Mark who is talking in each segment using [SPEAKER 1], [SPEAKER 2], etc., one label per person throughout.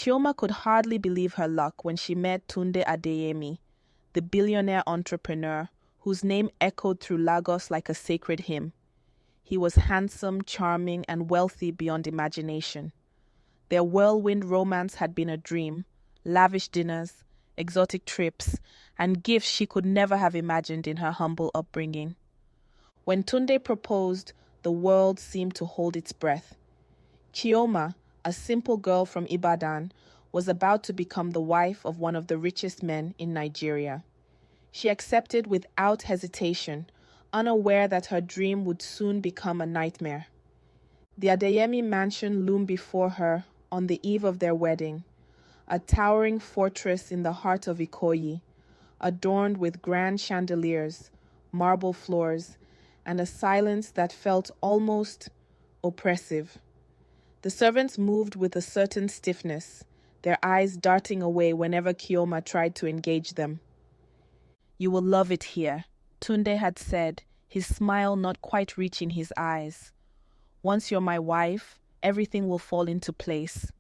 [SPEAKER 1] Chioma could hardly believe her luck when she met Tunde Adeyemi, the billionaire entrepreneur whose name echoed through Lagos like a sacred hymn. He was handsome, charming, and wealthy beyond imagination. Their whirlwind romance had been a dream, lavish dinners, exotic trips, and gifts she could never have imagined in her humble upbringing. When Tunde proposed, the world seemed to hold its breath. Chioma, a simple girl from Ibadan, was about to become the wife of one of the richest men in Nigeria. She accepted without hesitation, unaware that her dream would soon become a nightmare. The Adeyemi mansion loomed before her on the eve of their wedding, a towering fortress in the heart of Ikoyi, adorned with grand chandeliers, marble floors, and a silence that felt almost oppressive. The servants moved with a certain stiffness, their eyes darting away whenever Chioma tried to engage them. "You will love it here," Tunde had said, his smile not quite reaching his eyes. "Once you're my wife, everything will fall into place."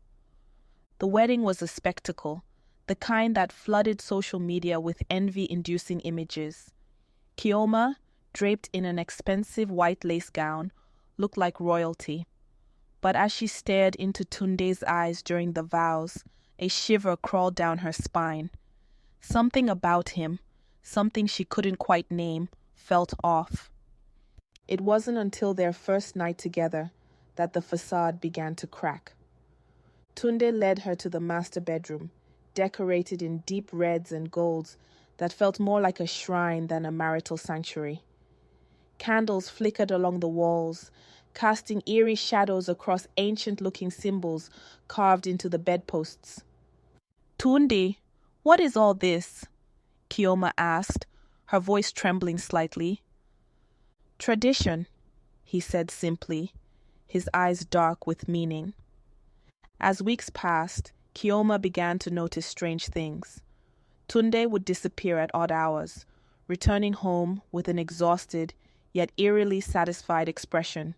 [SPEAKER 1] The wedding was a spectacle, the kind that flooded social media with envy-inducing images. Chioma, draped in an expensive white lace gown, looked like royalty. But as she stared into Tunde's eyes during the vows, a shiver crawled down her spine. Something about him, something she couldn't quite name, felt off. It wasn't until their first night together that the facade began to crack. Tunde led her to the master bedroom, decorated in deep reds and golds that felt more like a shrine than a marital sanctuary. Candles flickered along the walls, casting eerie shadows across ancient-looking symbols carved into the bedposts. "Tunde, what is all this?" Chioma asked, her voice trembling slightly. "Tradition," he said simply, his eyes dark with meaning. As weeks passed, Chioma began to notice strange things. Tunde would disappear at odd hours, returning home with an exhausted yet eerily satisfied expression.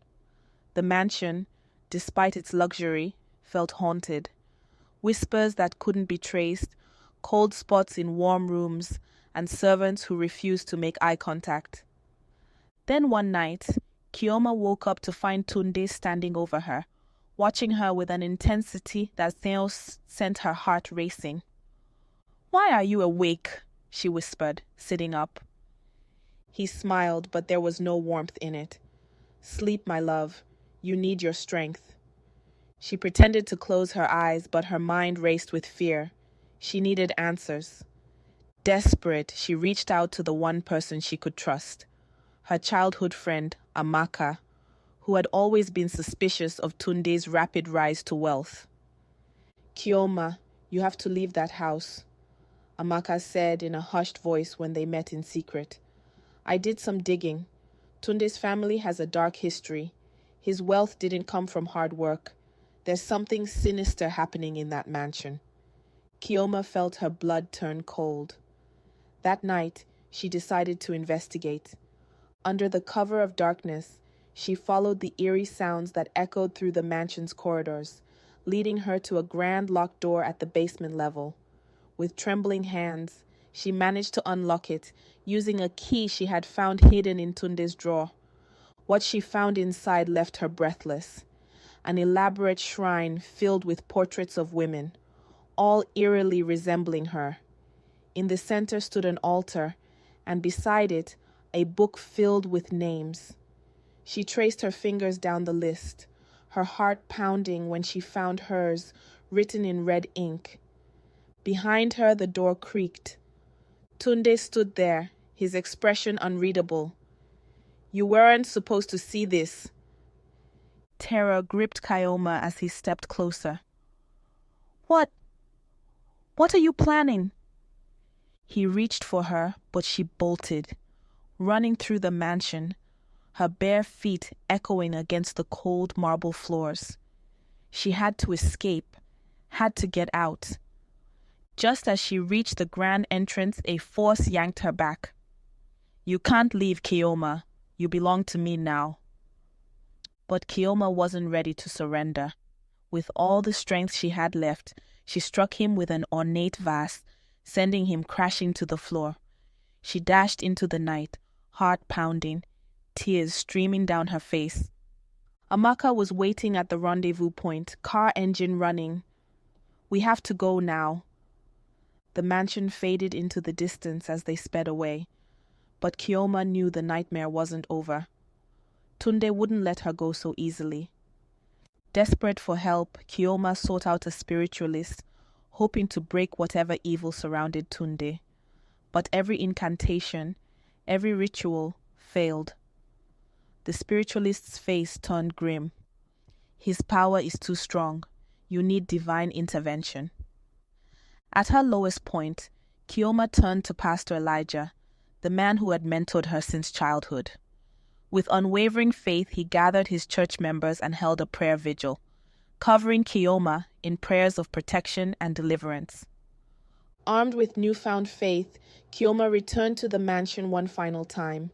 [SPEAKER 1] The mansion, despite its luxury, felt haunted. Whispers that couldn't be traced, cold spots in warm rooms, and servants who refused to make eye contact. Then one night, Chioma woke up to find Tunde standing over her, watching her with an intensity that sent her heart racing. "Why are you awake?" she whispered, sitting up. He smiled, but there was no warmth in it. "Sleep, my love. You need your strength." She pretended to close her eyes, but her mind raced with fear. She needed answers. Desperate, she reached out to the one person she could trust, her childhood friend, Amaka, who had always been suspicious of Tunde's rapid rise to wealth. "Chioma, you have to leave that house," Amaka said in a hushed voice when they met in secret. "I did some digging. Tunde's family has a dark history. His wealth didn't come from hard work. There's something sinister happening in that mansion." Chioma felt her blood turn cold. That night, she decided to investigate. Under the cover of darkness, she followed the eerie sounds that echoed through the mansion's corridors, leading her to a grand locked door at the basement level. With trembling hands, she managed to unlock it, using a key she had found hidden in Tunde's drawer. What she found inside left her breathless. An elaborate shrine filled with portraits of women, all eerily resembling her. In the center stood an altar, and beside it, a book filled with names. She traced her fingers down the list, her heart pounding when she found hers, written in red ink. Behind her, the door creaked. Tunde stood there, his expression unreadable. "You weren't supposed to see this." Terror gripped Chioma as he stepped closer. What are you planning?" He reached for her, but she bolted, running through the mansion, her bare feet echoing against the cold marble floors. She had to escape, had to get out. Just as she reached the grand entrance, a force yanked her back. "You can't leave, Chioma. You belong to me now." But Chioma wasn't ready to surrender. With all the strength she had left, She struck him with an ornate vase, sending him crashing to the floor. She dashed into the night, heart pounding, tears streaming down her face. Amaka was waiting at the rendezvous point, car engine running. "We have to go now." The mansion faded into the distance as they sped away, but Chioma knew the nightmare wasn't over. Tunde wouldn't let her go so easily. Desperate for help, Chioma sought out a spiritualist, hoping to break whatever evil surrounded Tunde. But every incantation, every ritual failed. The spiritualist's face turned grim. "His power is too strong. You need divine intervention." At her lowest point, Chioma turned to Pastor Elijah, the man who had mentored her since childhood. With unwavering faith, he gathered his church members and held a prayer vigil, covering Chioma in prayers of protection and deliverance. Armed with newfound faith, Chioma returned to the mansion one final time.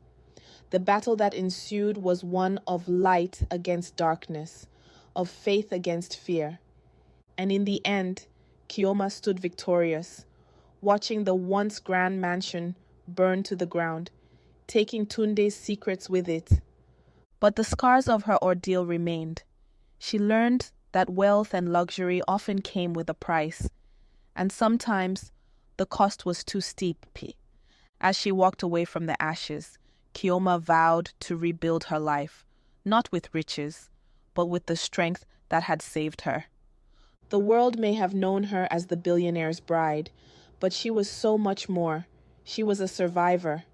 [SPEAKER 1] The battle that ensued was one of light against darkness, of faith against fear. And in the end, Chioma stood victorious, watching the once grand mansion burn to the ground, taking Tunde's secrets with it. But the scars of her ordeal remained. She learned that wealth and luxury often came with a price, and sometimes the cost was too steep. As she walked away from the ashes, Chioma vowed to rebuild her life, not with riches, but with the strength that had saved her. The world may have known her as the billionaire's bride, but she was so much more. She was a survivor,